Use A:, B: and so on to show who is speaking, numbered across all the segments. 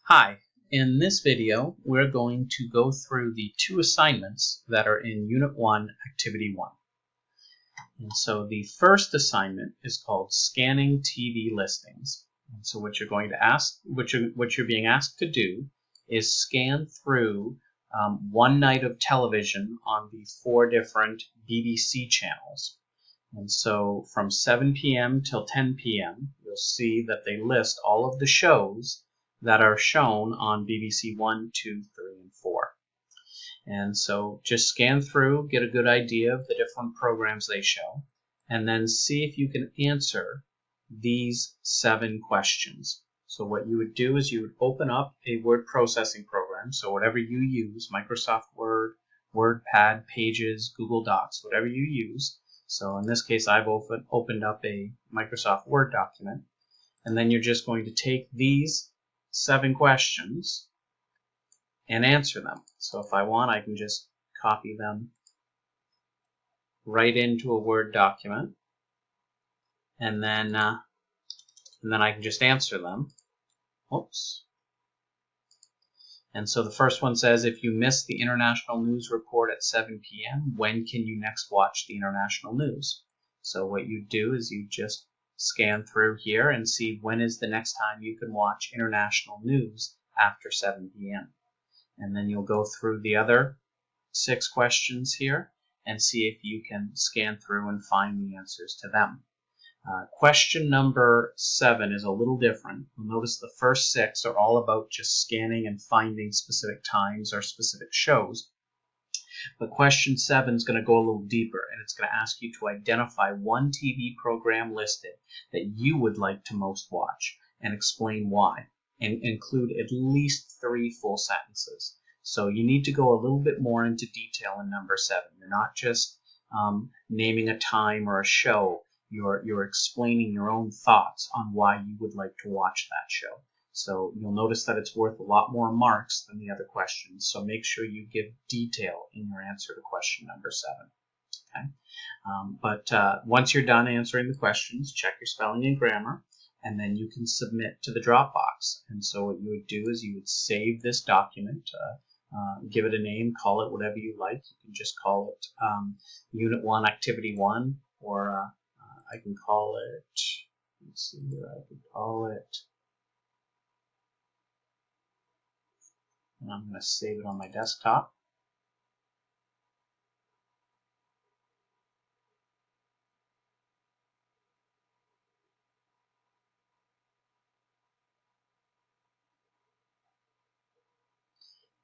A: Hi, in this video we're going to go through the two assignments that are in Unit 1, Activity 1. And so the first assignment is called Scanning TV Listings. And so what you're going to ask, what you're being asked to do is scan through one night of television on the 4 different BBC channels. And so from 7 p.m. till 10 p.m. you'll see that they list all of the shows that are shown on BBC 1, 2, 3, and 4. And so just scan through, get a good idea of the different programs they show, and then see if you can answer these 7 questions. So what you would do is you would open up a word processing program, so whatever you use, Microsoft Word, WordPad, Pages, Google Docs, whatever you use. So in this case I've opened up a Microsoft Word document, and then you're just going to take these 7 questions and answer them. So if I want, I can just copy them right into a Word document, and then I can just answer them. Oops. And so the first one says, if you missed the international news report at 7 p.m., when can you next watch the international news? So what you do is you just scan through here and see when is the next time you can watch international news after 7 p.m. And then you'll go through the other 6 questions here and see if you can scan through and find the answers to them. Question number 7 is a little different. You'll notice the first 6 are all about just scanning and finding specific times or specific shows. But question 7 is going to go a little deeper, and it's going to ask you to identify one TV program listed that you would like to most watch and explain why, and include at least 3 full sentences. So you need to go a little bit more into detail in number 7. You're not just naming a time or a show. You're explaining your own thoughts on why you would like to watch that show. So you'll notice that it's worth a lot more marks than the other questions. So make sure you give detail in your answer to question number 7. Okay. Once you're done answering the questions, check your spelling and grammar, and then you can submit to the Dropbox. And so what you would do is you would save this document, give it a name, call it whatever you like. You can just call it Unit 1, Activity 1, or I can call it, let's see here, I could call it, and I'm going to save it on my desktop.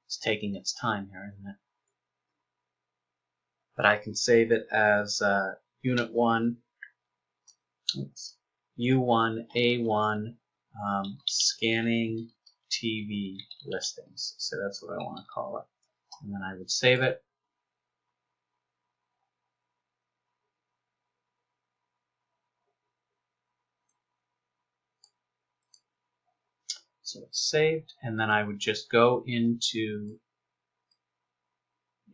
A: It's taking its time here, isn't it? But I can save it as Unit 1, U1A1 Scanning TV Listings. So that's what I want to call it. And then I would save it. So it's saved, and then I would just go into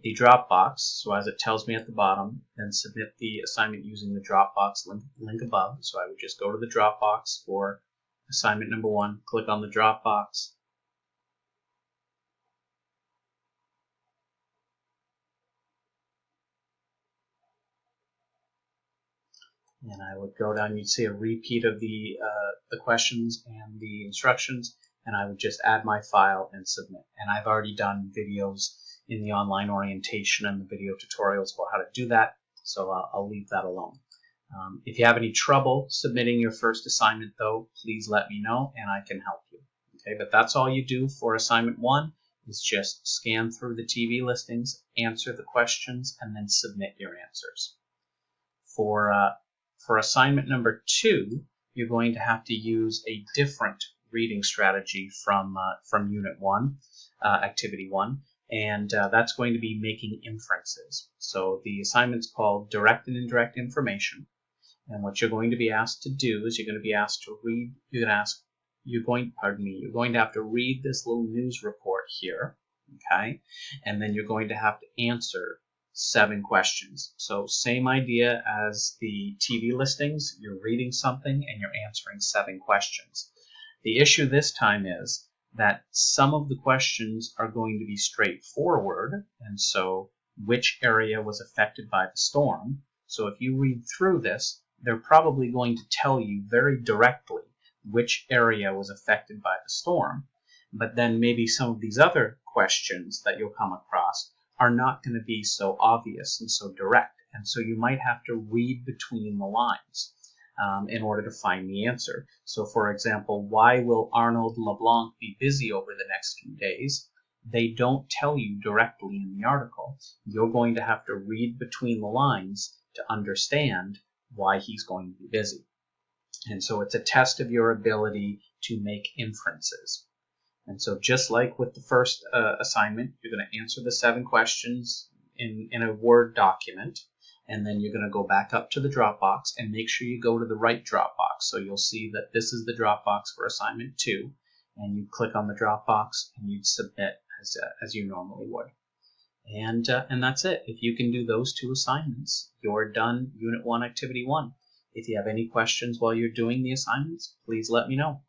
A: the Dropbox, so as it tells me at the bottom, and submit the assignment using the Dropbox link above. So I would just go to the Dropbox for assignment number 1, click on the Dropbox, and I would go down. You'd see a repeat of the questions and the instructions, and I would just add my file and submit. And I've already done videos in the online orientation and the video tutorials about how to do that, so I'll leave that alone. If you have any trouble submitting your first assignment, though, please let me know and I can help you. Okay, but that's all you do for assignment 1 is just scan through the TV listings, answer the questions, and then submit your answers. For assignment number 2, you're going to have to use a different reading strategy from Unit 1, Activity 1. And that's going to be making inferences. So the assignment's called Direct and Indirect Information. And what you're going to be asked to do is you're going to be asked to read, you're going to have to read this little news report here, okay? And then you're going to have to answer 7 questions. So same idea as the TV listings. You're reading something and you're answering 7 questions. The issue this time is that some of the questions are going to be straightforward, and so which area was affected by the storm. So if you read through this, they're probably going to tell you very directly which area was affected by the storm. But then maybe some of these other questions that you'll come across are not going to be so obvious and so direct, and so you might have to read between the lines in order to find the answer. So for example, why will Arnold LeBlanc be busy over the next few days? They don't tell you directly in the article. You're going to have to read between the lines to understand why he's going to be busy. And so it's a test of your ability to make inferences. And so just like with the first assignment, you're going to answer the 7 questions in a Word document, and then you're going to go back up to the Dropbox and make sure you go to the right Dropbox. So you'll see that this is the Dropbox for assignment 2, and you click on the Dropbox and you'd submit as you normally would. And that's it. If you can do those 2 assignments, you're done Unit 1, Activity 1. If you have any questions while you're doing the assignments, please let me know.